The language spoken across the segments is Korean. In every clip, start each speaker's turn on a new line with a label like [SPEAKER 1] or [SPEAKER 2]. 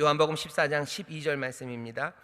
[SPEAKER 1] 요한복음 14장 12절 말씀입니다.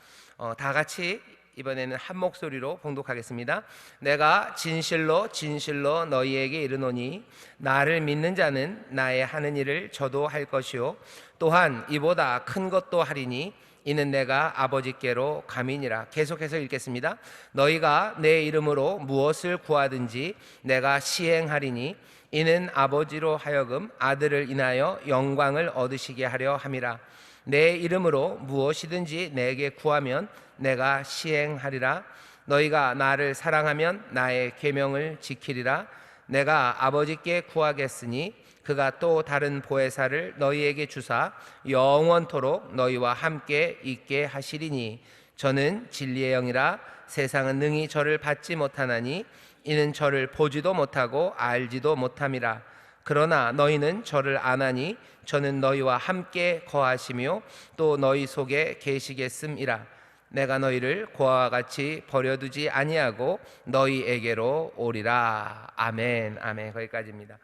[SPEAKER 1] 다 같이 이번에는 한 목소리로 봉독하겠습니다. 내가 진실로 진실로 너희에게 이르노니 나를 믿는 자는 나의 하는 일을 저도 할 것이요 또한 이보다 큰 것도 하리니 이는 내가 아버지께로 감이니라. 계속해서 읽겠습니다. 너희가 내 이름으로 무엇을 구하든지 내가 시행하리니 이는 아버지로 하여금 아들을 인하여 영광을 얻으시게 하려 함이라. 내 이름으로 무엇이든지 내게 구하면 내가 시행하리라. 너희가 나를 사랑하면 나의 계명을 지키리라. 내가 아버지께 구하겠으니 그가 또 다른 보혜사를 너희에게 주사 영원토록 너희와 함께 있게 하시리니 저는 진리의 영이라. 세상은 능히 저를 받지 못하나니 이는 저를 보지도 못하고 알지도 못함이라. 그러나 너희는 저를 아나니 저는 너희와 함께 거하시며 또 너희 속에 계시겠음이라. 내가 너희를 고아와 같이 버려두지 아니하고 너희에게로 오리라. 아멘. 아멘. 거기까지입니다.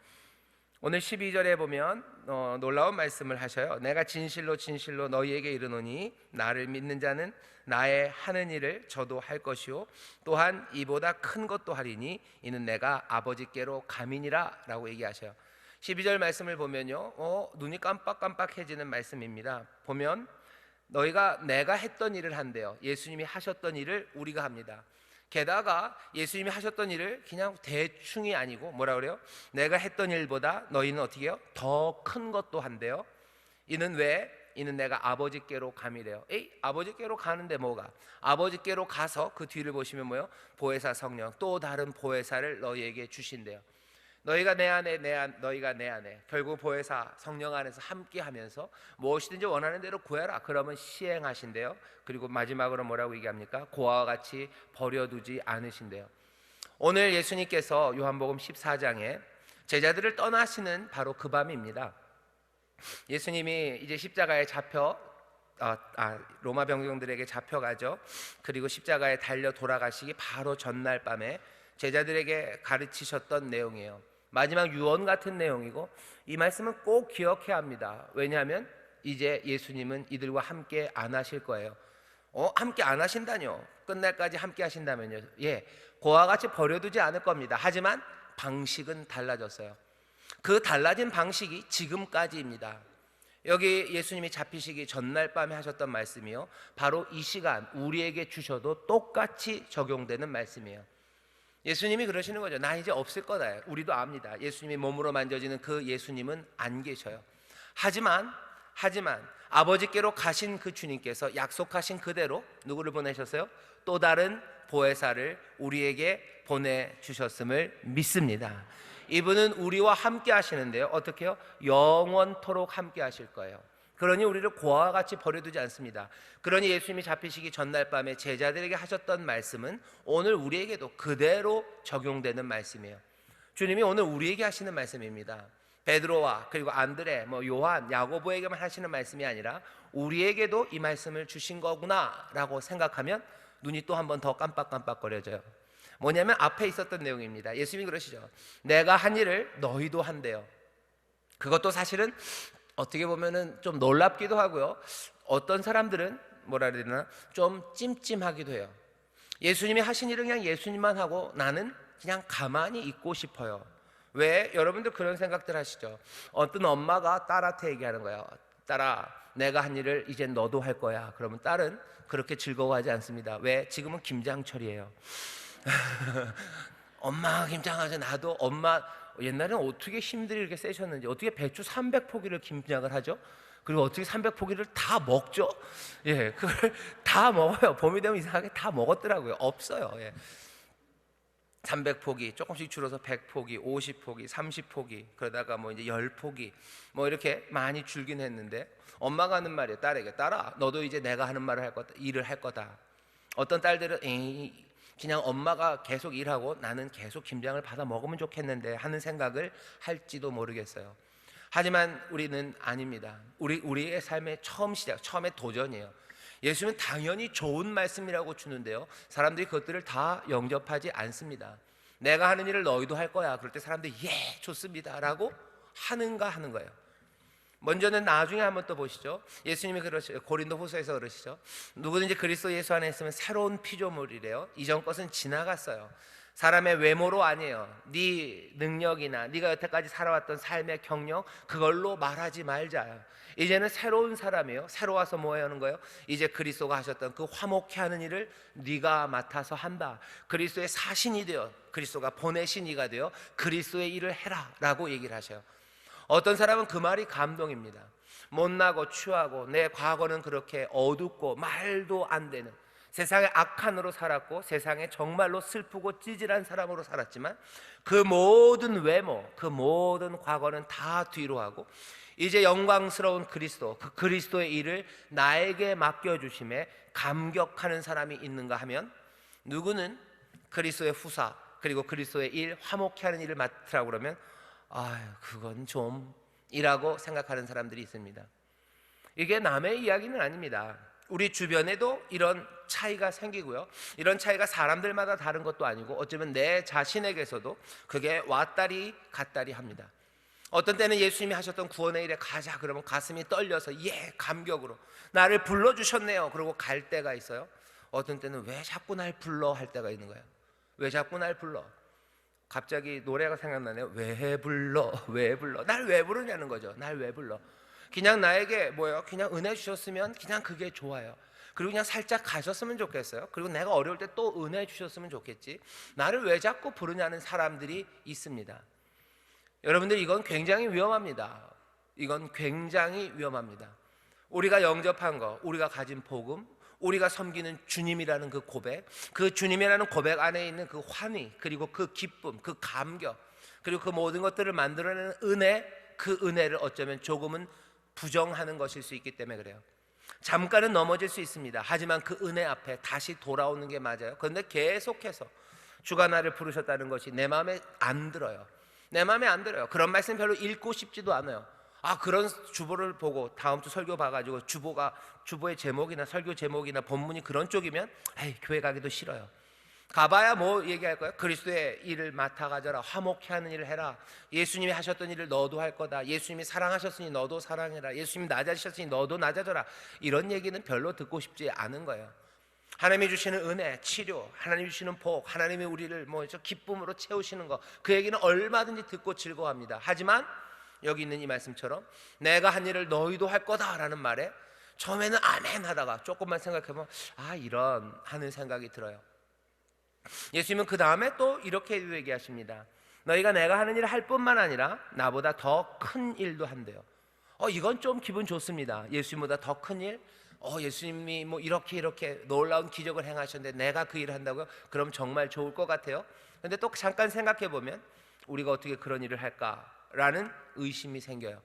[SPEAKER 1] 오늘 12절에 보면 놀라운 말씀을 하셔요. 내가 진실로 진실로 너희에게 이르노니 나를 믿는 자는 나의 하는 일을 저도 할 것이요 또한 이보다 큰 것도 하리니 이는 내가 아버지께로 감이니라 라고 얘기하셔요. 12절 말씀을 보면요, 눈이 깜빡깜빡해지는 말씀입니다. 보면 너희가 내가 했던 일을 한대요. 예수님이 하셨던 일을 우리가 합니다. 게다가 예수님이 하셨던 일을 그냥 대충이 아니고 뭐라 그래요? 내가 했던 일보다 너희는 어떻게 해요? 더 큰 것도 한대요. 이는 왜? 이는 내가 아버지께로 감이래요. 아버지께로 가는데 뭐가? 아버지께로 가서 그 뒤를 보시면 뭐요? 보혜사 성령, 또 다른 보혜사를 너희에게 주신대요. 너희가 내 안에, 너희가 내 안에, 결국 보혜사 성령 안에서 함께하면서 무엇이든지 원하는 대로 구해라. 그러면 시행하신대요. 그리고 마지막으로 뭐라고 얘기합니까? 고아와 같이 버려두지 않으신대요. 오늘 예수님께서 요한복음 14장에 제자들을 떠나시는 바로 그 밤입니다. 예수님이 이제 십자가에 잡혀 로마 병정들에게 잡혀가죠. 그리고 십자가에 달려 돌아가시기 바로 전날 밤에 제자들에게 가르치셨던 내용이에요. 마지막 유언 같은 내용이고 이 말씀은 꼭 기억해야 합니다. 왜냐하면 이제 예수님은 이들과 함께 안 하실 거예요. 함께 안 하신다뇨? 끝날까지 함께 하신다면요? 예, 고아와 같이 버려두지 않을 겁니다. 하지만 방식은 달라졌어요. 그 달라진 방식이 지금까지입니다. 여기 예수님이 잡히시기 전날 밤에 하셨던 말씀이요, 바로 이 시간 우리에게 주셔도 똑같이 적용되는 말씀이에요. 예수님이 그러시는 거죠. 나 이제 없을 거다. 우리도 압니다. 예수님이 몸으로 만져지는 그 예수님은 안 계셔요. 하지만 아버지께로 가신 그 주님께서 약속하신 그대로 누구를 보내셨어요? 또 다른 보혜사를 우리에게 보내주셨음을 믿습니다. 이분은 우리와 함께 하시는데요, 어떻게요? 영원토록 함께 하실 거예요. 그러니 우리를 고아와 같이 버려두지 않습니다. 그러니 예수님이 잡히시기 전날 밤에 제자들에게 하셨던 말씀은 오늘 우리에게도 그대로 적용되는 말씀이에요. 주님이 오늘 우리에게 하시는 말씀입니다. 베드로와 그리고 안드레, 요한, 야고보에게만 하시는 말씀이 아니라 우리에게도 이 말씀을 주신 거구나 라고 생각하면 눈이 또 한 번 더 깜빡깜빡거려져요. 뭐냐면 앞에 있었던 내용입니다. 예수님이 그러시죠. 내가 한 일을 너희도 한대요. 그것도 사실은 어떻게 보면은 좀 놀랍기도 하고요, 어떤 사람들은 뭐라 그래야 되나, 좀 찜찜하기도 해요. 예수님이 하신 일은 그냥 예수님만 하고 나는 그냥 가만히 있고 싶어요. 왜? 여러분들 그런 생각들 하시죠? 어떤 엄마가 딸한테 얘기하는 거예요. 딸아, 내가 한 일을 이제 너도 할 거야. 그러면 딸은 그렇게 즐거워하지 않습니다. 왜? 지금은 김장철이에요. 엄마가 김장하죠. 나도 엄마 옛날에는 어떻게 힘들이 이렇게 세셨는지, 어떻게 배추 300포기를 김장을 하죠? 그리고 어떻게 300포기를 다 먹죠? 예, 그걸 다 먹어요. 봄이 되면 이상하게 다 먹었더라고요. 없어요. 예. 300포기 조금씩 줄어서 100포기, 50포기, 30포기, 그러다가 이제 10포기 이렇게 많이 줄긴 했는데 엄마가 하는 말이에요. 딸에게, 딸아, 너도 이제 내가 하는 말을 할 거다, 일을 할 거다. 어떤 딸들은 그냥 엄마가 계속 일하고 나는 계속 김장을 받아 먹으면 좋겠는데 하는 생각을 할지도 모르겠어요. 하지만 우리는 아닙니다. 우리의 삶의 처음에 도전이에요. 예수님은 당연히 좋은 말씀이라고 주는데요, 사람들이 그것들을 다 영접하지 않습니다. 내가 하는 일을 너희도 할 거야. 그럴 때 사람들이 예, 좋습니다 라고 하는가 하는 거예요. 먼저는 나중에 한번 또 보시죠. 예수님이 그러시죠. 고린도후서에서 그러시죠. 누구든지 그리스도 예수 안에 있으면 새로운 피조물이래요. 이전 것은 지나갔어요. 사람의 외모로 아니에요. 네 능력이나 네가 여태까지 살아왔던 삶의 경력 그걸로 말하지 말자요. 이제는 새로운 사람이에요. 새로 와서 뭐 하는 거예요? 이제 그리스도가 하셨던 그 화목케 하는 일을 네가 맡아서 한다. 그리스도의 사신이 되어, 그리스도가 보내신 이가 되어 그리스도의 일을 해라 라고 얘기를 하셔요. 어떤 사람은 그 말이 감동입니다. 못나고 추하고 내 과거는 그렇게 어둡고 말도 안 되는 세상의 악한으로 살았고 세상에 정말로 슬프고 찌질한 사람으로 살았지만 그 모든 외모, 그 모든 과거는 다 뒤로 하고 이제 영광스러운 그리스도, 그 그리스도의 일을 나에게 맡겨주심에 감격하는 사람이 있는가 하면, 누구는 그리스도의 후사 그리고 그리스도의 일, 화목케 하는 일을 맡으라고 그러면 그건 좀 이라고 생각하는 사람들이 있습니다. 이게 남의 이야기는 아닙니다. 우리 주변에도 이런 차이가 생기고요. 이런 차이가 사람들마다 다른 것도 아니고 어쩌면 내 자신에게서도 그게 왔다리 갔다리 합니다. 어떤 때는 예수님이 하셨던 구원의 일에 가자 그러면 가슴이 떨려서 감격으로 나를 불러주셨네요 그러고 갈 때가 있어요. 어떤 때는 왜 자꾸 날 불러 할 때가 있는 거예요. 왜 자꾸 날 불러? 갑자기 노래가 생각나네요. 왜 불러? 왜 불러? 날 왜 부르냐는 거죠. 날 왜 불러? 그냥 나에게 그냥 은혜 주셨으면 그냥 그게 좋아요. 그리고 그냥 살짝 가셨으면 좋겠어요. 그리고 내가 어려울 때 또 은혜 주셨으면 좋겠지. 나를 왜 자꾸 부르냐는 사람들이 있습니다. 여러분들, 이건 굉장히 위험합니다. 이건 굉장히 위험합니다. 우리가 영접한 거, 우리가 가진 복음, 우리가 섬기는 주님이라는 그 고백, 그 주님이라는 고백 안에 있는 그 환희, 그리고 그 기쁨, 그 감격, 그리고 그 모든 것들을 만들어내는 은혜, 그 은혜를 어쩌면 조금은 부정하는 것일 수 있기 때문에 그래요. 잠깐은 넘어질 수 있습니다. 하지만 그 은혜 앞에 다시 돌아오는 게 맞아요. 그런데 계속해서 주가 나를 부르셨다는 것이 내 마음에 안 들어요. 내 마음에 안 들어요. 그런 말씀 별로 읽고 싶지도 않아요. 그런 주보를 보고 다음 주 설교 봐가지고 주보의 제목이나 설교 제목이나 본문이 그런 쪽이면 교회 가기도 싫어요. 가봐야 뭐 얘기할 거예요? 그리스도의 일을 맡아가져라. 화목케 하는 일을 해라. 예수님이 하셨던 일을 너도 할 거다. 예수님이 사랑하셨으니 너도 사랑해라. 예수님이 낮아지셨으니 너도 낮아져라. 이런 얘기는 별로 듣고 싶지 않은 거예요. 하나님이 주시는 은혜, 치료, 하나님이 주시는 복, 하나님이 우리를 기쁨으로 채우시는 거, 그 얘기는 얼마든지 듣고 즐거워합니다. 하지만 여기 있는 이 말씀처럼 내가 한 일을 너희도 할 거다라는 말에 처음에는 아멘 하다가 조금만 생각해보면 이런 하는 생각이 들어요. 예수님은 그 다음에 또 이렇게 얘기하십니다. 너희가 내가 하는 일을 할 뿐만 아니라 나보다 더 큰 일도 한대요. 이건 좀 기분 좋습니다. 예수님보다 더 큰 일? 예수님이 이렇게 놀라운 기적을 행하셨는데 내가 그 일을 한다고요? 그럼 정말 좋을 것 같아요. 근데 또 잠깐 생각해 보면 우리가 어떻게 그런 일을 할까라는 의심이 생겨요.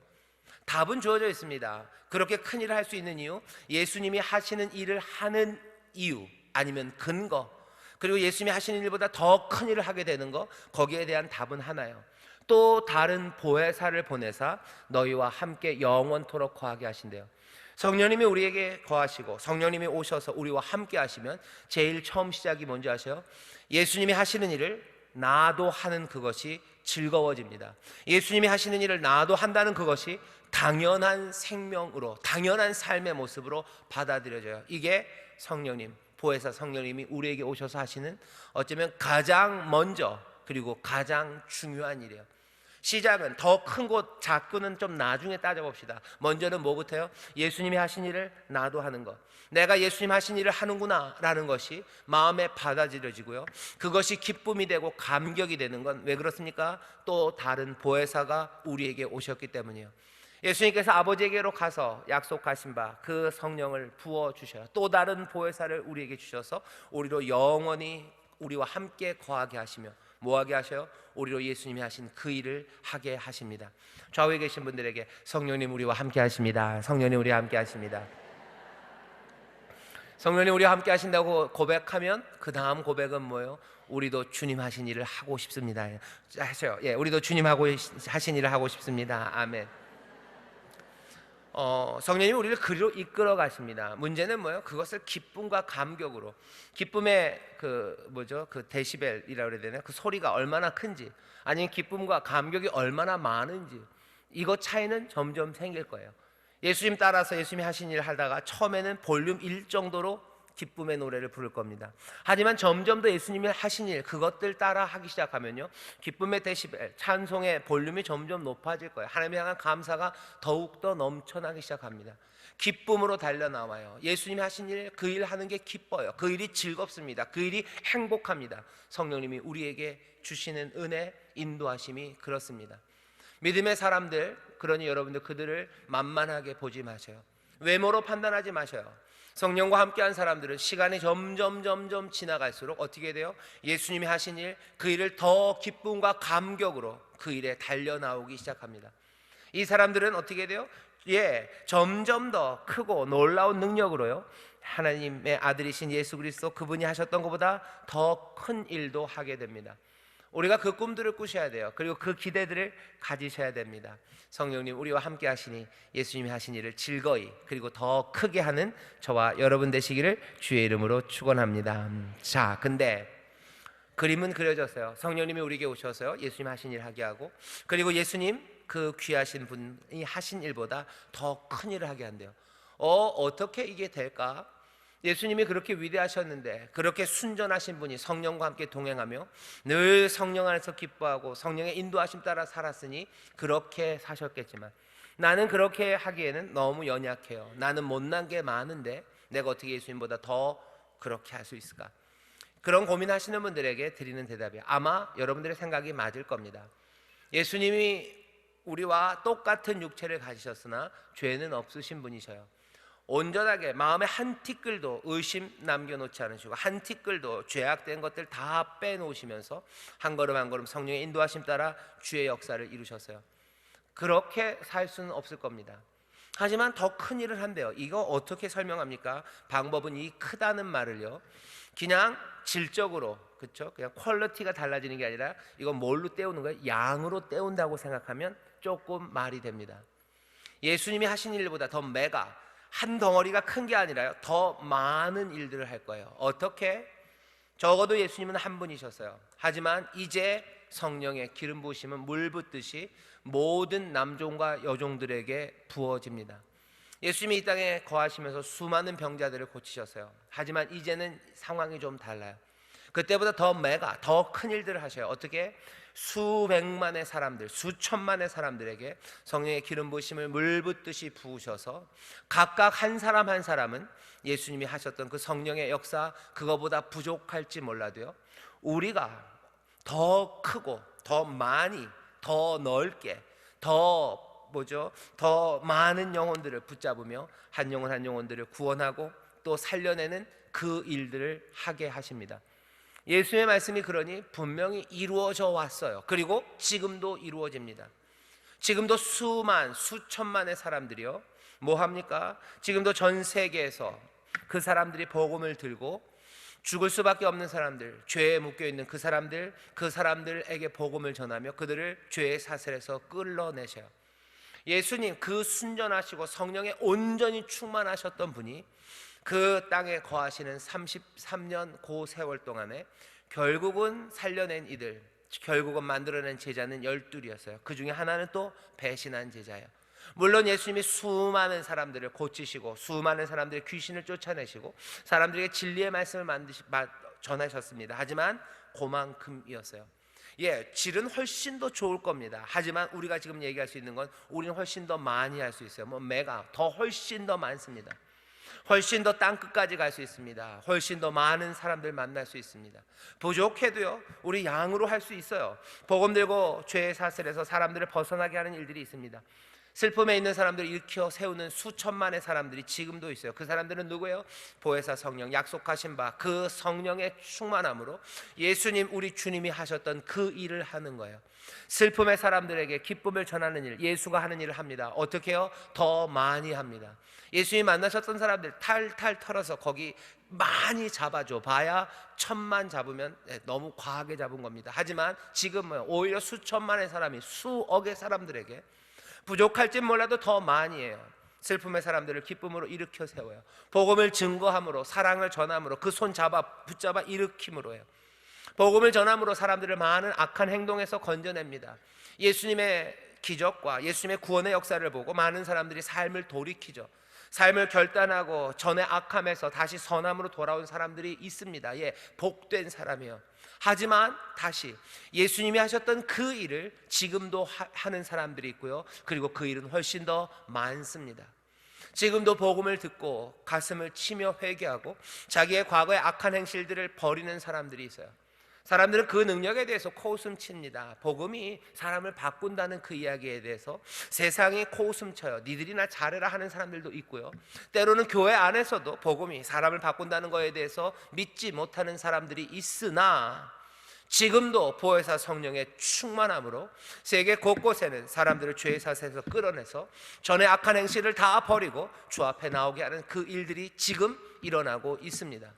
[SPEAKER 1] 답은 주어져 있습니다. 그렇게 큰 일을 할 수 있는 이유, 예수님이 하시는 일을 하는 이유, 아니면 근거, 그리고 예수님이 하시는 일보다 더 큰 일을 하게 되는 거, 거기에 대한 답은 하나요. 또 다른 보혜사를 보내사 너희와 함께 영원토록 거하게 하신대요. 성령님이 우리에게 거하시고 성령님이 오셔서 우리와 함께 하시면 제일 처음 시작이 뭔지 아세요? 예수님이 하시는 일을 나도 하는 그것이 즐거워집니다. 예수님이 하시는 일을 나도 한다는 그것이 당연한 생명으로, 당연한 삶의 모습으로 받아들여져요. 이게 성령님, 보혜사 성령님이 우리에게 오셔서 하시는 어쩌면 가장 먼저 그리고 가장 중요한 일이에요. 시작은 더 큰 곳, 작고는 좀 나중에 따져봅시다. 먼저는 뭐부터요? 예수님이 하신 일을 나도 하는 것, 내가 예수님 하신 일을 하는구나 라는 것이 마음에 받아들여지고요, 그것이 기쁨이 되고 감격이 되는 건 왜 그렇습니까? 또 다른 보혜사가 우리에게 오셨기 때문이에요. 예수님께서 아버지에게로 가서 약속하신 바 그 성령을 부어주셔요. 또 다른 보혜사를 우리에게 주셔서 우리로 영원히 우리와 함께 거하게 하시며 뭐하게 하셔요? 우리로 예수님이 하신 그 일을 하게 하십니다. 좌우에 계신 분들에게 성령님 우리와 함께 하십니다. 성령님 우리와 함께 하십니다. 성령님 우리와 함께 하신다고 고백하면 그 다음 고백은 뭐예요? 우리도 주님 하신 일을 하고 싶습니다. 하세요. 우리도 주님 하신 일을 하고 싶습니다. 아멘. 성령님이 우리를 그리로 이끌어 가십니다. 문제는 뭐예요? 그것을 기쁨과 감격으로, 기쁨의 그 데시벨이라고 그래야 되나? 그 소리가 얼마나 큰지, 아니면 기쁨과 감격이 얼마나 많은지, 이거 차이는 점점 생길 거예요. 예수님 따라서 예수님이 하신 일 하다가 처음에는 볼륨 1 정도로 기쁨의 노래를 부를 겁니다. 하지만 점점 더 예수님이 하신 일 그것들 따라 하기 시작하면요, 기쁨의 데시벨, 찬송의 볼륨이 점점 높아질 거예요. 하나님에 향한 감사가 더욱더 넘쳐나기 시작합니다. 기쁨으로 달려나와요. 예수님이 하신 일, 그 일 하는 게 기뻐요. 그 일이 즐겁습니다. 그 일이 행복합니다. 성령님이 우리에게 주시는 은혜, 인도하심이 그렇습니다. 믿음의 사람들, 그러니 여러분들 그들을 만만하게 보지 마세요. 외모로 판단하지 마셔요. 성령과 함께한 사람들은 시간이 점점 지나갈수록 어떻게 돼요? 예수님이 하신 일, 그 일을 더 기쁨과 감격으로 그 일에 달려나오기 시작합니다. 이 사람들은 어떻게 돼요? 점점 더 크고 놀라운 능력으로요, 하나님의 아들이신 예수 그리스도, 그분이 하셨던 것보다 더 큰 일도 하게 됩니다. 우리가 그 꿈들을 꾸셔야 돼요. 그리고 그 기대들을 가지셔야 됩니다. 성령님 우리와 함께 하시니 예수님이 하신 일을 즐거이 그리고 더 크게 하는 저와 여러분 되시기를 주의 이름으로 축원합니다. 자, 근데 그림은 그려졌어요. 성령님이 우리에게 오셔서요, 예수님 하신 일 하게 하고, 그리고 예수님 그 귀하신 분이 하신 일보다 더 큰 일을 하게 한대요. 어떻게 이게 될까? 예수님이 그렇게 위대하셨는데, 그렇게 순전하신 분이 성령과 함께 동행하며 늘 성령 안에서 기뻐하고 성령의 인도하심 따라 살았으니 그렇게 사셨겠지만, 나는 그렇게 하기에는 너무 연약해요. 나는 못난 게 많은데 내가 어떻게 예수님보다 더 그렇게 할 수 있을까? 그런 고민하시는 분들에게 드리는 대답이 아마 여러분들의 생각이 맞을 겁니다. 예수님이 우리와 똑같은 육체를 가지셨으나 죄는 없으신 분이셔요. 온전하게 마음에 한 티끌도 의심 남겨놓지 않으시고 한 티끌도 죄악된 것들 다 빼놓으시면서 한 걸음 한 걸음 성령의 인도하심 따라 주의 역사를 이루셨어요. 그렇게 살 수는 없을 겁니다. 하지만 더 큰 일을 한대요. 이거 어떻게 설명합니까? 방법은 이 크다는 말을요, 그냥 질적으로, 그렇죠? 그냥 퀄리티가 달라지는 게 아니라 이건 뭘로 때우는 거예요? 양으로 때운다고 생각하면 조금 말이 됩니다. 예수님이 하신 일보다 더 메가, 한 덩어리가 큰 게 아니라요, 더 많은 일들을 할 거예요. 어떻게? 적어도 예수님은 한 분이셨어요. 하지만 이제 성령의 기름 부으심은 물 붓듯이 모든 남종과 여종들에게 부어집니다. 예수님이 이 땅에 거하시면서 수많은 병자들을 고치셨어요. 하지만 이제는 상황이 좀 달라요. 그때보다 더 메가, 더 큰 일들을 하셔요. 어떻게? 수백만의 사람들, 수천만의 사람들에게 성령의 기름 부으심을 물 붓듯이 부으셔서 각각 한 사람 한 사람은 예수님이 하셨던 그 성령의 역사, 그거보다 부족할지 몰라도요, 우리가 더 크고 더 많이 더 넓게 더 많은 영혼들을 붙잡으며 한 영혼 한 영혼들을 구원하고 또 살려내는 그 일들을 하게 하십니다. 예수의 말씀이 그러니 분명히 이루어져 왔어요. 그리고 지금도 이루어집니다. 지금도 수천만의 사람들이요, 뭐 합니까? 지금도 전 세계에서 그 사람들이 복음을 들고 죽을 수밖에 없는 사람들, 죄에 묶여있는 그 사람들에게 복음을 전하며 그들을 죄의 사슬에서 끌어내셔요. 예수님 그 순전하시고 성령에 온전히 충만하셨던 분이 그 땅에 거하시는 33년 그 세월 동안에 결국은 살려낸 이들, 결국은 만들어낸 제자는 12이었어요. 그 중에 하나는 또 배신한 제자예요. 물론 예수님이 수많은 사람들을 고치시고 수많은 사람들의 귀신을 쫓아내시고 사람들에게 진리의 말씀을 전하셨습니다. 하지만 그만큼이었어요. 질은 훨씬 더 좋을 겁니다. 하지만 우리가 지금 얘기할 수 있는 건 우리는 훨씬 더 많이 할 수 있어요. 훨씬 더 많습니다. 훨씬 더 땅끝까지 갈 수 있습니다. 훨씬 더 많은 사람들 만날 수 있습니다. 부족해도요, 우리 양으로 할 수 있어요. 복음 들고 죄의 사슬에서 사람들을 벗어나게 하는 일들이 있습니다. 슬픔에 있는 사람들을 일으켜 세우는 수천만의 사람들이 지금도 있어요. 그 사람들은 누구예요? 보혜사 성령, 약속하신 바 그 성령의 충만함으로 예수님, 우리 주님이 하셨던 그 일을 하는 거예요. 슬픔의 사람들에게 기쁨을 전하는 일, 예수가 하는 일을 합니다. 어떻게 해요? 더 많이 합니다. 예수님이 만나셨던 사람들 탈탈 털어서 거기 많이 잡아줘 봐야 1000만 잡으면 너무 과하게 잡은 겁니다. 하지만 지금은 오히려 수천만의 사람이 수억의 사람들에게 부족할진 몰라도 더 많이 해요. 슬픔의 사람들을 기쁨으로 일으켜 세워요. 복음을 증거함으로, 사랑을 전함으로, 그 손 붙잡아 일으킴으로 해요. 복음을 전함으로 사람들을 많은 악한 행동에서 건져냅니다. 예수님의 기적과 예수님의 구원의 역사를 보고 많은 사람들이 삶을 돌이키죠. 삶을 결단하고 전의 악함에서 다시 선함으로 돌아온 사람들이 있습니다. 예, 복된 사람이요. 하지만 다시 예수님이 하셨던 그 일을 지금도 하는 사람들이 있고요. 그리고 그 일은 훨씬 더 많습니다. 지금도 복음을 듣고 가슴을 치며 회개하고 자기의 과거의 악한 행실들을 버리는 사람들이 있어요. 사람들은 그 능력에 대해서 코웃음 칩니다. 복음이 사람을 바꾼다는 그 이야기에 대해서 세상이 코웃음 쳐요. 니들이나 잘해라 하는 사람들도 있고요. 때로는 교회 안에서도 복음이 사람을 바꾼다는 것에 대해서 믿지 못하는 사람들이 있으나 지금도 보혜사 성령의 충만함으로 세계 곳곳에는 사람들을 죄의 사슬에서 끌어내서 전의 악한 행실을 다 버리고 주 앞에 나오게 하는 그 일들이 지금 일어나고 있습니다.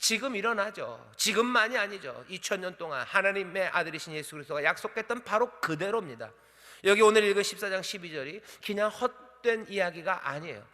[SPEAKER 1] 지금 일어나죠. 지금만이 아니죠. 2000년 동안 하나님의 아들이신 예수 그리스도가 약속했던 바로 그대로입니다. 여기 오늘 읽은 14장 12절이 그냥 헛된 이야기가 아니에요.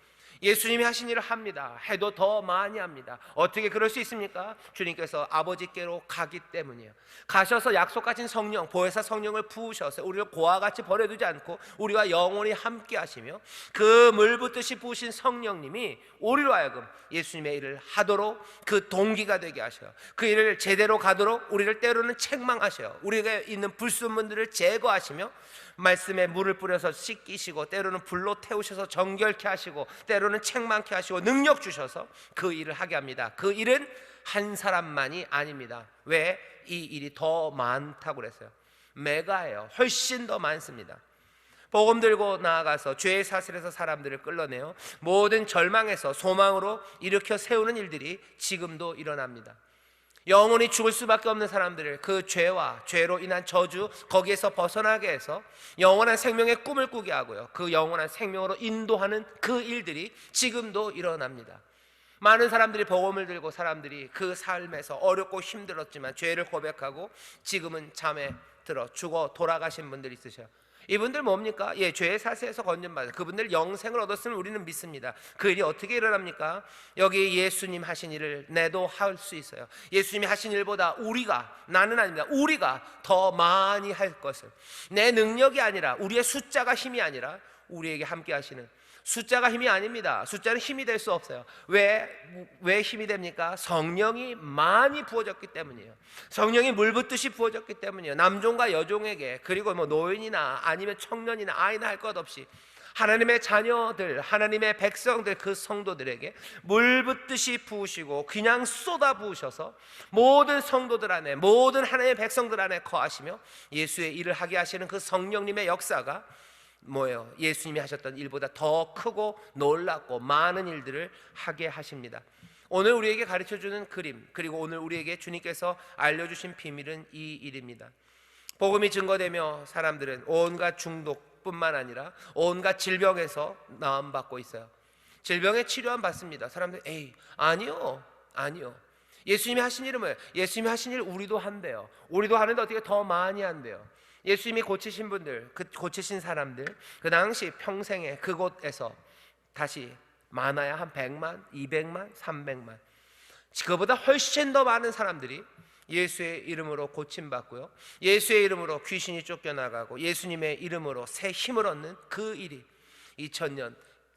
[SPEAKER 1] 예수님이 하신 일을 합니다. 해도 더 많이 합니다. 어떻게 그럴 수 있습니까? 주님께서 아버지께로 가기 때문이에요. 가셔서 약속하신 성령, 보혜사 성령을 부으셔서 우리를 고와 같이 버려두지 않고 우리와 영원히 함께 하시며 그 물 붓듯이 부으신 성령님이 우리로 하여금 예수님의 일을 하도록 그 동기가 되게 하셔요. 그 일을 제대로 가도록 우리를 때로는 책망하셔요. 우리에게 있는 불순물들을 제거하시며 말씀에 물을 뿌려서 씻기시고 때로는 불로 태우셔서 정결케 하시고 때로는 책망케 하시고 능력 주셔서 그 일을 하게 합니다. 그 일은 한 사람만이 아닙니다. 왜? 이 일이 더 많다고 그랬어요. 메가예요. 훨씬 더 많습니다. 복음 들고 나아가서 죄의 사슬에서 사람들을 끌어내어 모든 절망에서 소망으로 일으켜 세우는 일들이 지금도 일어납니다. 영원히 죽을 수밖에 없는 사람들을 그 죄와 죄로 인한 저주 거기에서 벗어나게 해서 영원한 생명의 꿈을 꾸게 하고요, 그 영원한 생명으로 인도하는 그 일들이 지금도 일어납니다. 많은 사람들이 복음을 들고 사람들이 그 삶에서 어렵고 힘들었지만 죄를 고백하고 지금은 잠에 들어 죽어 돌아가신 분들이 있으셔요. 이분들 뭡니까? 예, 죄의 사슬에서 건전받아 그분들 영생을 얻었음을 우리는 믿습니다. 그 일이 어떻게 일어납니까? 여기 예수님 하신 일을 내도 할 수 있어요. 예수님이 하신 일보다 우리가, 나는 아닙니다, 우리가 더 많이 할 것을, 내 능력이 아니라 우리의 숫자가 힘이 아니라 우리에게 함께 하시는, 숫자가 힘이 아닙니다. 숫자는 힘이 될 수 없어요. 왜 힘이 됩니까? 성령이 많이 부어졌기 때문이에요. 성령이 물 붓듯이 부어졌기 때문이에요. 남종과 여종에게, 그리고 노인이나 아니면 청년이나 아이나 할 것 없이 하나님의 자녀들, 하나님의 백성들, 그 성도들에게 물 붓듯이 부으시고 그냥 쏟아 부으셔서 모든 성도들 안에, 모든 하나님의 백성들 안에 거하시며 예수의 일을 하게 하시는 그 성령님의 역사가 뭐예요? 예수님이 하셨던 일보다 더 크고 놀랍고 많은 일들을 하게 하십니다. 오늘 우리에게 가르쳐주는 그림, 그리고 오늘 우리에게 주님께서 알려주신 비밀은 이 일입니다. 복음이 증거되며 사람들은 온갖 중독뿐만 아니라 온갖 질병에서 나음받고 있어요. 질병의 치료함 받습니다. 사람들 아니요. 예수님이 하신 일은 뭐예요? 예수님이 하신 일 우리도 한대요. 우리도 하는데 어떻게 더 많이 한대요? 예수님이 고치신 분들, 그 고치신 사람들, 그 당시 평생에 그곳에서 다시 많아야 한 100만, 200만, 300만, 그보다 훨씬 더 많은 사람들이 예수의 이름으로 고침받고요, 예수의 이름으로 귀신이 쫓겨나가고 예수님의 이름으로 새 힘을 얻는 그 일이 2000년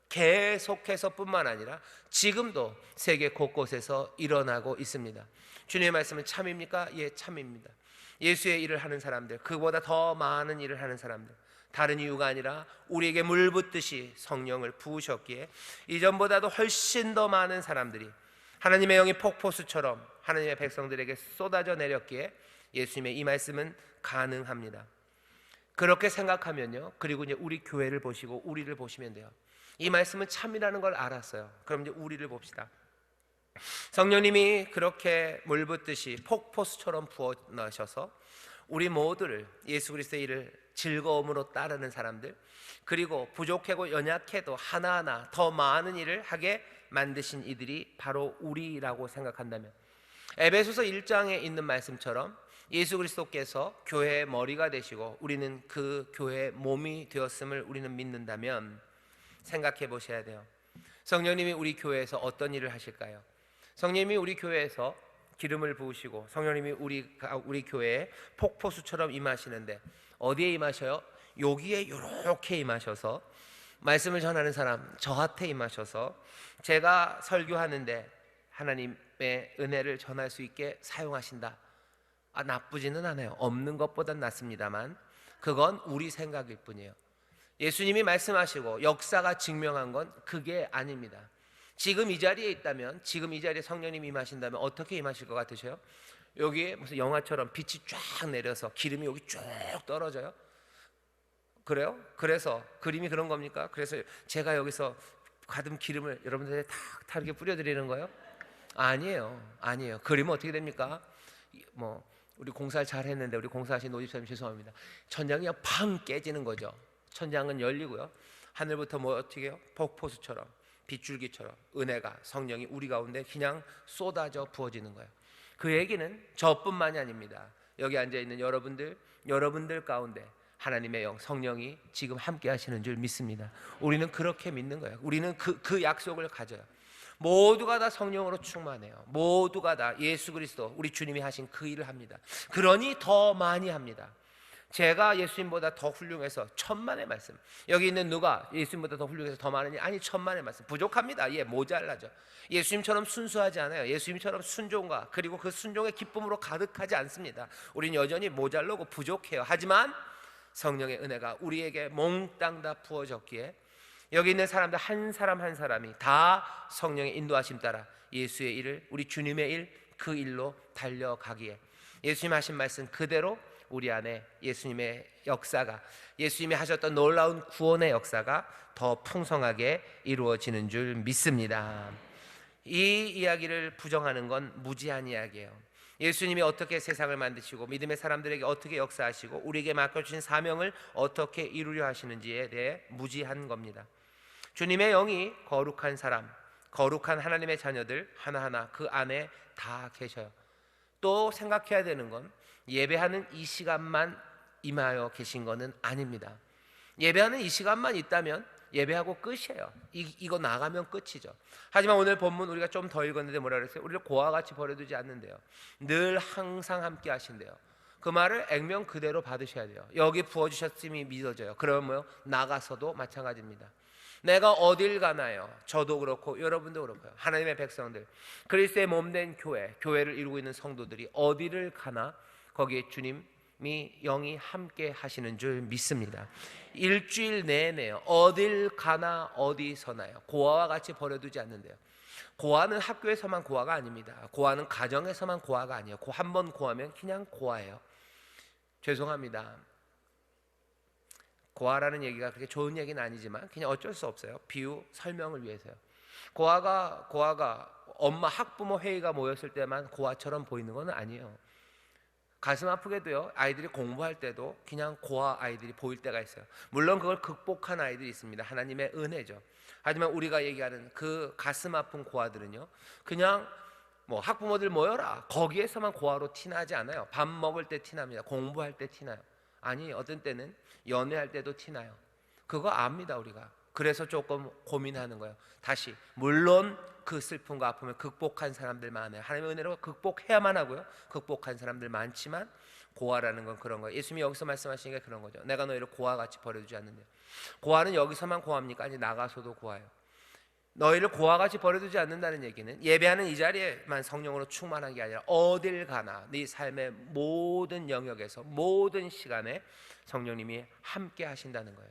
[SPEAKER 1] 계속해서 뿐만 아니라 지금도 세계 곳곳에서 일어나고 있습니다. 주님의 말씀은 참입니까? 예, 참입니다. 예수의 일을 하는 사람들, 그보다 더 많은 일을 하는 사람들, 다른 이유가 아니라 우리에게 물 붓듯이 성령을 부으셨기에 이전보다도 훨씬 더 많은 사람들이 하나님의 영이 폭포수처럼 하나님의 백성들에게 쏟아져 내렸기에 예수님의 이 말씀은 가능합니다. 그렇게 생각하면요, 그리고 이제 우리 교회를 보시고 우리를 보시면 돼요. 이 말씀은 참이라는 걸 알았어요. 그럼 이제 우리를 봅시다. 성령님이 그렇게 물 붓듯이 폭포수처럼 부어 넣으셔서 우리 모두를 예수 그리스도의 일을 즐거움으로 따르는 사람들, 그리고 부족하고 연약해도 하나하나 더 많은 일을 하게 만드신 이들이 바로 우리라고 생각한다면, 에베소서 1장에 있는 말씀처럼 예수 그리스도께서 교회의 머리가 되시고 우리는 그 교회의 몸이 되었음을 우리는 믿는다면 생각해 보셔야 돼요. 성령님이 우리 교회에서 어떤 일을 하실까요? 성령님이 우리 교회에서 기름을 부으시고 성령님이 우리 교회에 폭포수처럼 임하시는데 어디에 임하셔요? 여기에 이렇게 임하셔서 말씀을 전하는 사람 저한테 임하셔서 제가 설교하는데 하나님의 은혜를 전할 수 있게 사용하신다. 나쁘지는 않아요. 없는 것보단 낫습니다만 그건 우리 생각일 뿐이에요. 예수님이 말씀하시고 역사가 증명한 건 그게 아닙니다. 지금 이 자리에 있다면, 지금 이 자리에 성령님이 임하신다면 어떻게 임하실 것 같으세요? 여기에 무슨 영화처럼 빛이 쫙 내려서 기름이 여기 쭉 떨어져요? 그래요? 그래서 그림이 그런 겁니까? 그래서 제가 여기서 가득 기름을 여러분들에게 탁 이렇게 뿌려드리는 거예요? 아니에요. 그림은 어떻게 됩니까? 우리 공사를 잘 했는데 우리 공사하신 노집사님 죄송합니다. 천장이 그냥 팡 깨지는 거죠. 천장은 열리고요. 하늘부터 어떻게 해요? 폭포수처럼 빗줄기처럼 은혜가 성령이 우리 가운데 그냥 쏟아져 부어지는 거예요. 그 얘기는 저뿐만이 아닙니다. 여기 앉아있는 여러분들 가운데 하나님의 영 성령이 지금 함께 하시는 줄 믿습니다. 우리는 그렇게 믿는 거예요. 우리는 그 약속을 가져요. 모두가 다 성령으로 충만해요. 모두가 다 예수 그리스도 우리 주님이 하신 그 일을 합니다. 그러니 더 많이 합니다. 제가 예수님보다 더 훌륭해서 천만의 말씀, 여기 있는 누가 예수님보다 더 훌륭해서 더 많으니? 아니, 천만의 말씀 부족합니다. 모자라죠. 예수님처럼 순수하지 않아요. 예수님처럼 순종과 그리고 그 순종의 기쁨으로 가득하지 않습니다. 우린 여전히 모자르고 부족해요. 하지만 성령의 은혜가 우리에게 몽땅 다 부어졌기에 여기 있는 사람들 한 사람 한 사람이 다 성령의 인도하심 따라 예수의 일을, 우리 주님의 일, 그 일로 달려가기에 예수님 하신 말씀 그대로 우리 안에 예수님의 역사가, 예수님이 하셨던 놀라운 구원의 역사가 더 풍성하게 이루어지는 줄 믿습니다. 이 이야기를 부정하는 건 무지한 이야기예요. 예수님이 어떻게 세상을 만드시고 믿음의 사람들에게 어떻게 역사하시고 우리에게 맡겨주신 사명을 어떻게 이루려 하시는지에 대해 무지한 겁니다. 주님의 영이 거룩한 사람, 거룩한 하나님의 자녀들 하나하나 그 안에 다 계셔요. 또 생각해야 되는 건 예배하는 이 시간만 임하여 계신 것은 아닙니다. 예배하는 이 시간만 있다면 예배하고 끝이에요. 이거 나가면 끝이죠. 하지만 오늘 본문 우리가 좀 더 읽었는데 뭐라 그랬어요? 우리를 고와 같이 버려두지 않는데요, 늘 항상 함께 하신대요. 그 말을 액면 그대로 받으셔야 돼요. 여기 부어주셨음이 믿어져요. 그러면 나가서도 마찬가지입니다. 내가 어딜 가나요? 저도 그렇고 여러분도 그렇고요. 하나님의 백성들, 그리스도의 몸된 교회를 이루고 있는 성도들이 어디를 가나 거기에 주님이 영이 함께 하시는 줄 믿습니다. 일주일 내내요. 어딜 가나 어디 서나요. 고아와 같이 버려두지 않는데요. 고아는 학교에서만 고아가 아닙니다. 고아는 가정에서만 고아가 아니에요. 한 번 고아면 그냥 고아예요. 죄송합니다. 고아라는 얘기가 그렇게 좋은 얘기는 아니지만 그냥 어쩔 수 없어요. 비유 설명을 위해서요. 고아가 엄마 학부모 회의가 모였을 때만 고아처럼 보이는 건 아니에요. 가슴 아프게도요, 아이들이 공부할 때도 그냥 고아 아이들이 보일 때가 있어요. 물론 그걸 극복한 아이들이 있습니다. 하나님의 은혜죠. 하지만 우리가 얘기하는 그 가슴 아픈 고아들은요, 그냥 학부모들 모여라 거기에서만 고아로 티나지 않아요. 밥 먹을 때 티납니다. 공부할 때 티나요. 아니, 어떤 때는 연애할 때도 티나요. 그거 압니다, 우리가. 그래서 조금 고민하는 거예요. 다시, 물론 그 슬픔과 아픔을 극복한 사람들 많아요. 하나님의 은혜로 극복해야만 하고요, 극복한 사람들 많지만 고아라는 건 그런 거예요. 예수님이 여기서 말씀하시는 게 그런 거죠. 내가 너희를 고아같이 버려두지 않는데요. 고아는 여기서만 고아입니까? 아니, 나가서도 고아예요. 너희를 고아같이 버려두지 않는다는 얘기는 예배하는 이 자리에만 성령으로 충만한 게 아니라 어딜 가나 네 삶의 모든 영역에서 모든 시간에 성령님이 함께 하신다는 거예요.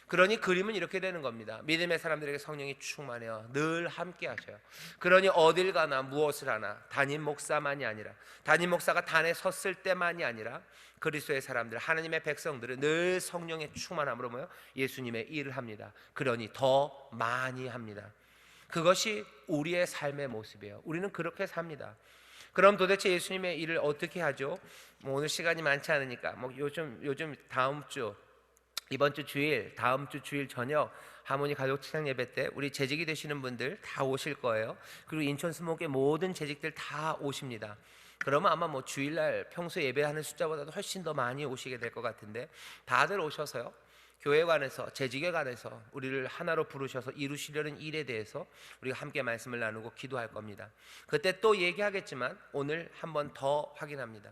[SPEAKER 1] 그러니 그림은 이렇게 되는 겁니다. 믿음의 사람들에게 성령이 충만해요. 늘 함께 하셔요. 그러니 어딜 가나 무엇을 하나 담임 목사만이 아니라, 담임 목사가 단에 섰을 때만이 아니라 그리스도의 사람들, 하나님의 백성들은 늘 성령의 충만함으로 예수님의 일을 합니다. 그러니 더 많이 합니다. 그것이 우리의 삶의 모습이에요. 우리는 그렇게 삽니다. 그럼 도대체 예수님의 일을 어떻게 하죠? 오늘 시간이 많지 않으니까 요즘 다음 주, 이번 주 주일, 다음 주 주일 저녁 하모니 가족 찬양 예배 때 우리 재직이 되시는 분들 다 오실 거예요. 그리고 인천 스모크의 모든 재직들 다 오십니다. 그러면 아마 주일날 평소 예배하는 숫자보다도 훨씬 더 많이 오시게 될 것 같은데, 다들 오셔서요, 교회에 관해서, 재직에 관해서 우리를 하나로 부르셔서 이루시려는 일에 대해서 우리가 함께 말씀을 나누고 기도할 겁니다. 그때 또 얘기하겠지만 오늘 한 번 더 확인합니다.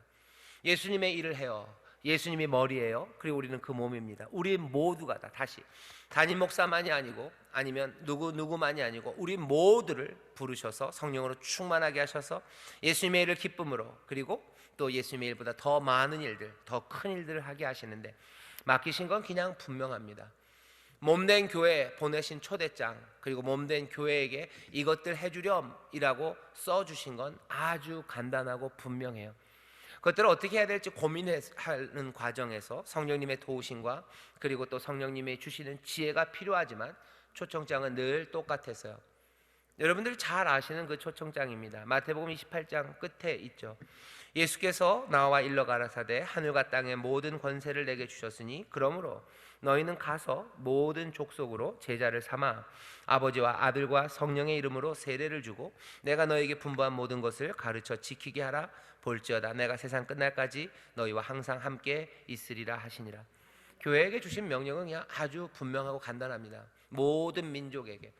[SPEAKER 1] 예수님의 일을 해요. 예수님이 머리예요. 그리고 우리는 그 몸입니다. 우리 모두가 다 다시 담임 목사만이 아니고 아니면 누구만이 아니고 우리 모두를 부르셔서 성령으로 충만하게 하셔서 예수님의 일을 기쁨으로 그리고 또 예수님의 일보다 더 많은 일들, 더 큰 일들을 하게 하시는데 맡기신 건 그냥 분명합니다. 몸된 교회 보내신 초대장 그리고 몸된 교회에게 이것들 해주렴이라고 써주신 건 아주 간단하고 분명해요. 그것들을 어떻게 해야 될지 고민하는 과정에서 성령님의 도우심과 그리고 또 성령님의 주시는 지혜가 필요하지만 초청장은 늘 똑같았어요. 여러분들 잘 아시는 그 초청장입니다. 마태복음 28장 끝에 있죠. 예수께서 나와 일러 가라사대 하늘과 땅의 모든 권세를 내게 주셨으니 그러므로 너희는 가서 모든 족속으로 제자를 삼아 아버지와 아들과 성령의 이름으로 세례를 주고 내가 너에게 분부한 모든 것을 가르쳐 지키게 하라. 볼지어다 내가 세상 끝날까지 너희와 항상 함께 있으리라 하시니라. 교회에게 주신 명령은 그냥 아주 분명하고 간단합니다. 모든 민족에게,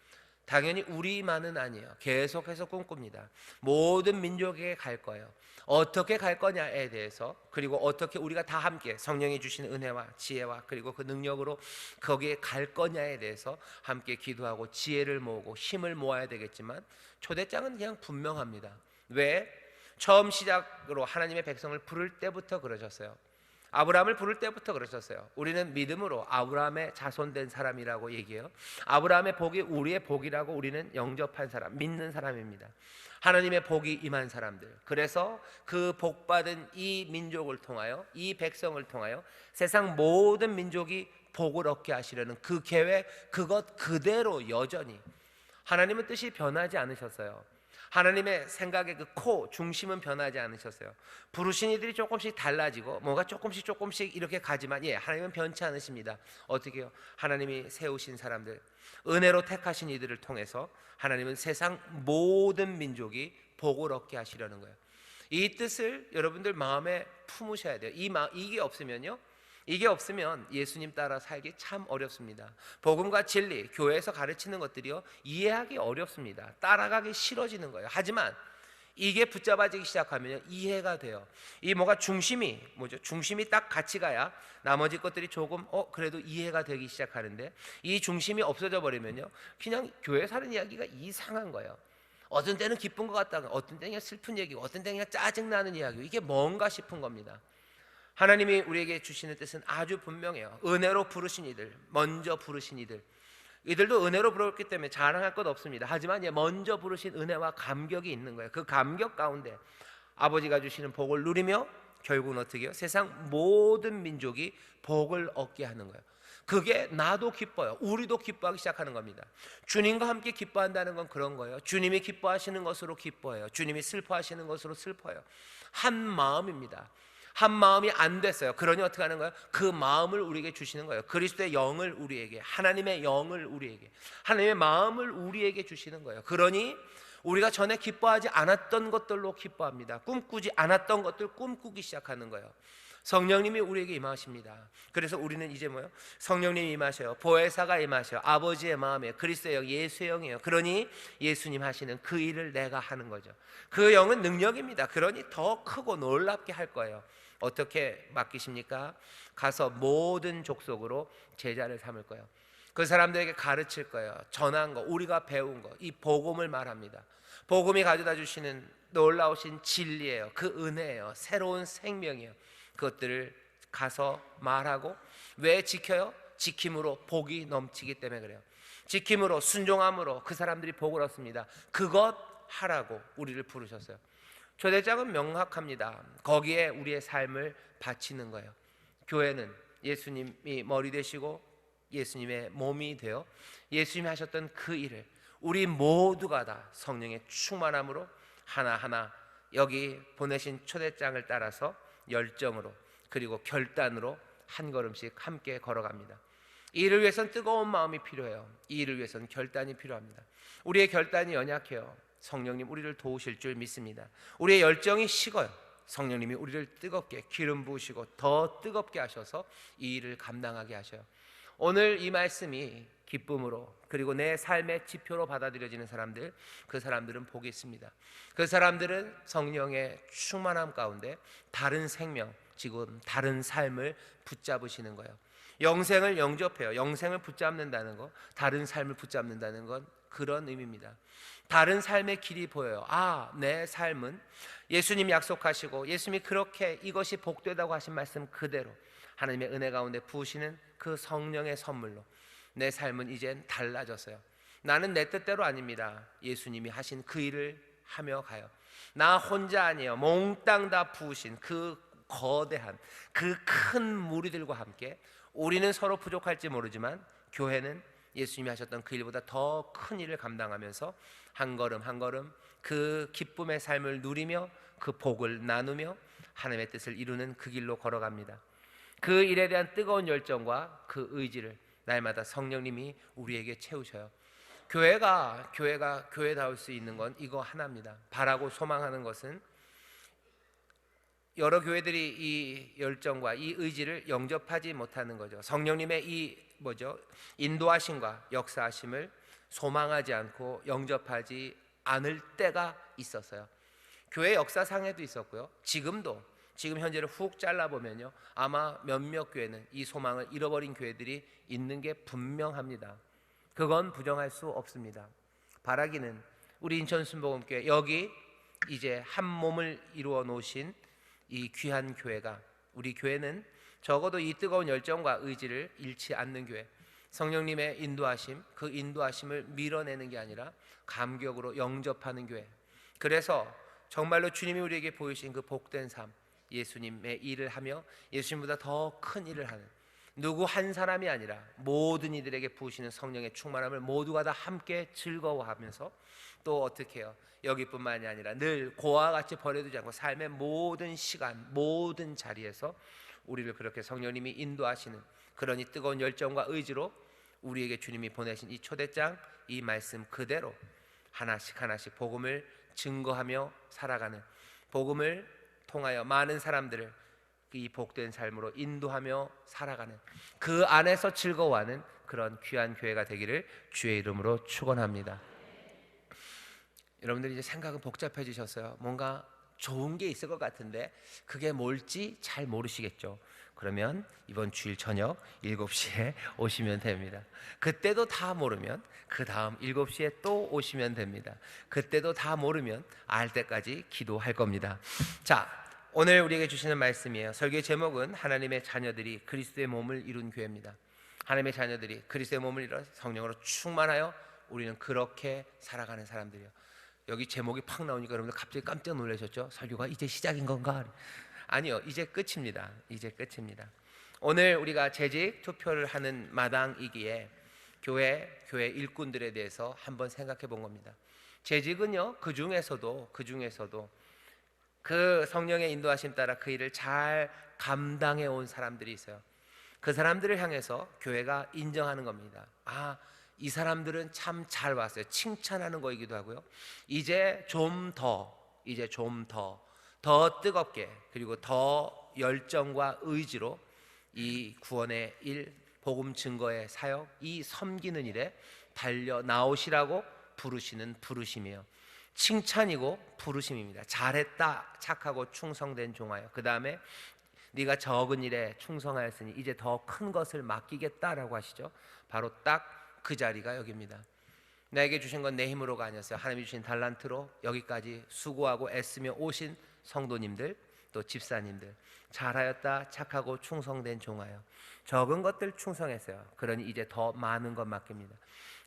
[SPEAKER 1] 당연히 우리만은 아니에요. 계속해서 꿈꿉니다. 모든 민족에게 갈 거예요. 어떻게 갈 거냐에 대해서 그리고 어떻게 우리가 다 함께 성령이 주시는 은혜와 지혜와 그리고 그 능력으로 거기에 갈 거냐에 대해서 함께 기도하고 지혜를 모으고 힘을 모아야 되겠지만 초대장은 그냥 분명합니다. 왜? 처음 시작으로 하나님의 백성을 부를 때부터 그러셨어요. 아브라함을 부를 때부터 그러셨어요. 우리는 믿음으로 아브라함의 자손된 사람이라고 얘기해요. 아브라함의 복이 우리의 복이라고 우리는 영접한 사람, 믿는 사람입니다. 하나님의 복이 임한 사람들. 그래서 그 복받은 이 민족을 통하여, 이 백성을 통하여 세상 모든 민족이 복을 얻게 하시려는 그 계획, 그것 그대로 여전히 하나님은 뜻이 변하지 않으셨어요. 하나님의 생각의 그 중심은 변하지 않으셨어요. 부르신 이들이 조금씩 달라지고 뭐가 조금씩 이렇게 가지만 하나님은 변치 않으십니다. 어떻게 해요? 하나님이 세우신 사람들, 은혜로 택하신 이들을 통해서 하나님은 세상 모든 민족이 복을 얻게 하시려는 거예요. 이 뜻을 여러분들 마음에 품으셔야 돼요. 이게 없으면 예수님 따라 살기 참 어렵습니다. 복음과 진리, 교회에서 가르치는 것들이요 이해하기 어렵습니다. 따라가기 싫어지는 거예요. 하지만 이게 붙잡아지기 시작하면 이해가 돼요. 이 중심이 중심이 딱 같이 가야 나머지 것들이 조금 그래도 이해가 되기 시작하는데 이 중심이 없어져 버리면요 그냥 교회 사는 이야기가 이상한 거예요. 어떤 때는 기쁜 것 같다가 어떤 때는 슬픈 얘기고 어떤 때는 짜증나는 이야기고 이게 뭔가 싶은 겁니다. 하나님이 우리에게 주시는 뜻은 아주 분명해요. 은혜로 부르신 이들, 먼저 부르신 이들도 은혜로 부르기 때문에 자랑할 것 없습니다. 하지만 먼저 부르신 은혜와 감격이 있는 거예요. 그 감격 가운데 아버지가 주시는 복을 누리며 결국은 어떻게 해요? 세상 모든 민족이 복을 얻게 하는 거예요. 그게 나도 기뻐요. 우리도 기뻐하기 시작하는 겁니다. 주님과 함께 기뻐한다는 건 그런 거예요. 주님이 기뻐하시는 것으로 기뻐해요. 주님이 슬퍼하시는 것으로 슬퍼요. 한 마음입니다. 한 마음이 안 됐어요. 그러니 어떻게 하는 거예요? 그 마음을 우리에게 주시는 거예요. 그리스도의 영을 우리에게, 하나님의 영을 우리에게, 하나님의 마음을 우리에게 주시는 거예요. 그러니 우리가 전에 기뻐하지 않았던 것들로 기뻐합니다. 꿈꾸지 않았던 것들 꿈꾸기 시작하는 거예요. 성령님이 우리에게 임하십니다. 그래서 우리는 이제 성령님이 임하셔요. 보혜사가 임하셔요. 아버지의 마음에 그리스도의 영, 예수의 영이에요. 그러니 예수님 하시는 그 일을 내가 하는 거죠. 그 영은 능력입니다. 그러니 더 크고 놀랍게 할 거예요. 어떻게 맡기십니까? 가서 모든 족속으로 제자를 삼을 거예요. 그 사람들에게 가르칠 거예요. 전한 거, 우리가 배운 거, 이 복음을 말합니다. 복음이 가져다 주시는 놀라우신 진리예요. 그 은혜예요. 새로운 생명이에요. 그것들을 가서 말하고 왜 지켜요? 지킴으로 복이 넘치기 때문에 그래요. 지킴으로 순종함으로 그 사람들이 복을 얻습니다. 그것 하라고 우리를 부르셨어요. 초대장은 명확합니다. 거기에 우리의 삶을 바치는 거예요. 교회는 예수님이 머리 되시고 예수님의 몸이 되어 예수님이 하셨던 그 일을 우리 모두가 다 성령의 충만함으로 하나하나 여기 보내신 초대장을 따라서 열정으로 그리고 결단으로 한 걸음씩 함께 걸어갑니다. 이 일을 위해서는 뜨거운 마음이 필요해요. 이 일을 위해서는 결단이 필요합니다. 우리의 결단이 연약해요. 성령님 우리를 도우실 줄 믿습니다. 우리의 열정이 식어요. 성령님이 우리를 뜨겁게 기름 부으시고 더 뜨겁게 하셔서 이 일을 감당하게 하셔요. 오늘 이 말씀이 기쁨으로 그리고 내 삶의 지표로 받아들여지는 사람들, 그 사람들은 복이 있습니다. 그 사람들은 성령의 충만함 가운데 다른 생명, 지금 다른 삶을 붙잡으시는 거예요. 영생을 영접해요. 영생을 붙잡는다는 거, 다른 삶을 붙잡는다는 건 그런 의미입니다. 다른 삶의 길이 보여요. 아, 내 삶은 예수님이 약속하시고 예수님이 그렇게 이것이 복되다고 하신 말씀 그대로 하나님의 은혜 가운데 부으시는 그 성령의 선물로 내 삶은 이젠 달라졌어요. 나는 내 뜻대로 아닙니다. 예수님이 하신 그 일을 하며 가요. 나 혼자 아니에요. 몽땅 다 부으신 그 거대한 그 큰 무리들과 함께 우리는 서로 부족할지 모르지만 교회는 예수님이 하셨던 그 일보다 더 큰 일을 감당하면서 한 걸음 한 걸음 그 기쁨의 삶을 누리며 그 복을 나누며 하나님의 뜻을 이루는 그 길로 걸어갑니다. 그 일에 대한 뜨거운 열정과 그 의지를 날마다 성령님이 우리에게 채우셔요. 교회가 교회다울 수 있는 건 이거 하나입니다. 바라고 소망하는 것은 여러 교회들이 이 열정과 이 의지를 영접하지 못하는 거죠. 성령님의 이 인도하심과 역사하심을 소망하지 않고 영접하지 않을 때가 있었어요. 교회 역사상에도 있었고요. 지금 현재를 훅 잘라보면요, 아마 몇몇 교회는 이 소망을 잃어버린 교회들이 있는 게 분명합니다. 그건 부정할 수 없습니다. 바라기는 우리 인천순복음교회 여기 이제 한 몸을 이루어 놓으신 이 귀한 교회가, 우리 교회는 적어도 이 뜨거운 열정과 의지를 잃지 않는 교회, 성령님의 인도하심, 그 인도하심을 밀어내는 게 아니라 감격으로 영접하는 교회. 그래서 정말로 주님이 우리에게 보이신 그 복된 삶, 예수님의 일을 하며 예수님보다 더 큰 일을 하는, 누구 한 사람이 아니라 모든 이들에게 부으시는 성령의 충만함을 모두가 다 함께 즐거워하면서 또 어떻게 해요? 여기뿐만이 아니라 늘 고와 같이 버려두지 않고 삶의 모든 시간, 모든 자리에서 우리를 그렇게 성령님이 인도하시는 그런 이 뜨거운 열정과 의지로 우리에게 주님이 보내신 이 초대장, 이 말씀 그대로 하나씩 하나씩 복음을 증거하며 살아가는, 복음을 통하여 많은 사람들을 이 복된 삶으로 인도하며 살아가는, 그 안에서 즐거워하는 그런 귀한 교회가 되기를 주의 이름으로 축원합니다. 여러분들이 이제 생각은 복잡해지셨어요. 뭔가 좋은 게 있을 것 같은데 그게 뭘지 잘 모르시겠죠. 그러면 이번 주일 저녁 7시에 오시면 됩니다. 그때도 다 모르면 그 다음 7시에 또 오시면 됩니다. 그때도 다 모르면 알 때까지 기도할 겁니다. 자, 오늘 우리에게 주시는 말씀이에요. 설교의 제목은 하나님의 자녀들이 그리스도의 몸을 이룬 교회입니다. 하나님의 자녀들이 그리스도의 몸을 이뤄 성령으로 충만하여 우리는 그렇게 살아가는 사람들이에요. 여기 제목이 팍 나오니까 여러분들 갑자기 깜짝 놀라셨죠? 설교가 이제 시작인 건가? 아니요, 이제 끝입니다. 이제 끝입니다. 오늘 우리가 재직 투표를 하는 마당이기에 교회 일꾼들에 대해서 한번 생각해 본 겁니다. 재직은요, 그 중에서도 그 성령의 인도하심 따라 그 일을 잘 감당해 온 사람들이 있어요. 그 사람들을 향해서 교회가 인정하는 겁니다. 아, 이 사람들은 참 잘 왔어요. 칭찬하는 거이기도 하고요. 이제 좀 더 뜨겁게, 그리고 더 열정과 의지로 이 구원의 일, 복음 증거의 사역, 이 섬기는 일에 달려 나오시라고 부르시는 부르심이에요. 칭찬이고 부르심입니다. 잘했다, 착하고 충성된 종아여. 그 다음에 네가 적은 일에 충성하였으니 이제 더 큰 것을 맡기겠다라고 하시죠. 바로 딱 그 자리가 여기입니다. 나에게 주신 건 내 힘으로가 아니었어요. 하나님이 주신 달란트로 여기까지 수고하고 애쓰며 오신 성도님들, 또 집사님들, 잘하였다, 착하고 충성된 종아여. 적은 것들 충성했어요. 그러니 이제 더 많은 것 맡깁니다.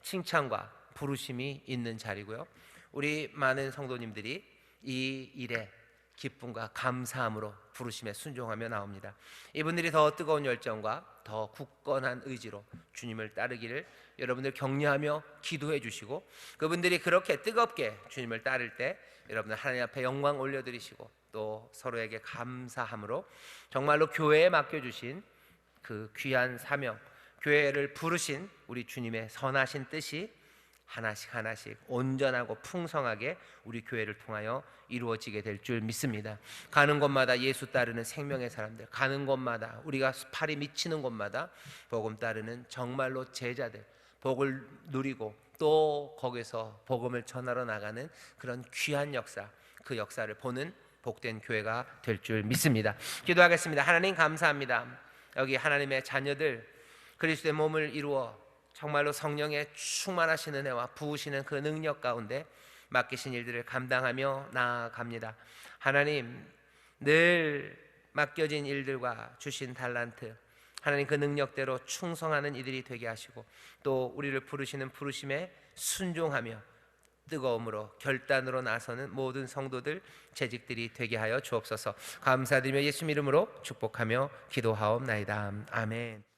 [SPEAKER 1] 칭찬과 부르심이 있는 자리고요. 우리 많은 성도님들이 이 일에 기쁨과 감사함으로 부르심에 순종하며 나옵니다. 이분들이 더 뜨거운 열정과 더 굳건한 의지로 주님을 따르기를 여러분들 격려하며 기도해 주시고, 그분들이 그렇게 뜨겁게 주님을 따를 때 여러분들 하나님 앞에 영광 올려드리시고 또 서로에게 감사함으로 정말로 교회에 맡겨주신 그 귀한 사명, 교회를 부르신 우리 주님의 선하신 뜻이 하나씩 온전하고 풍성하게 우리 교회를 통하여 이루어지게 될 줄 믿습니다. 가는 곳마다 예수 따르는 생명의 사람들, 가는 곳마다 우리가 팔이 미치는 곳마다 복음 따르는 정말로 제자들, 복을 누리고 또 거기서 복음을 전하러 나가는 그런 귀한 역사, 그 역사를 보는 복된 교회가 될 줄 믿습니다. 기도하겠습니다. 하나님 감사합니다. 여기 하나님의 자녀들 그리스도의 몸을 이루어 정말로 성령의 충만하신 은혜와 부으시는 그 능력 가운데 맡기신 일들을 감당하며 나아갑니다. 하나님, 늘 맡겨진 일들과 주신 달란트, 하나님 그 능력대로 충성하는 이들이 되게 하시고, 또 우리를 부르시는 부르심에 순종하며 뜨거움으로 결단으로 나서는 모든 성도들, 재직들이 되게 하여 주옵소서. 감사드리며 예수 이름으로 축복하며 기도하옵나이다. 아멘.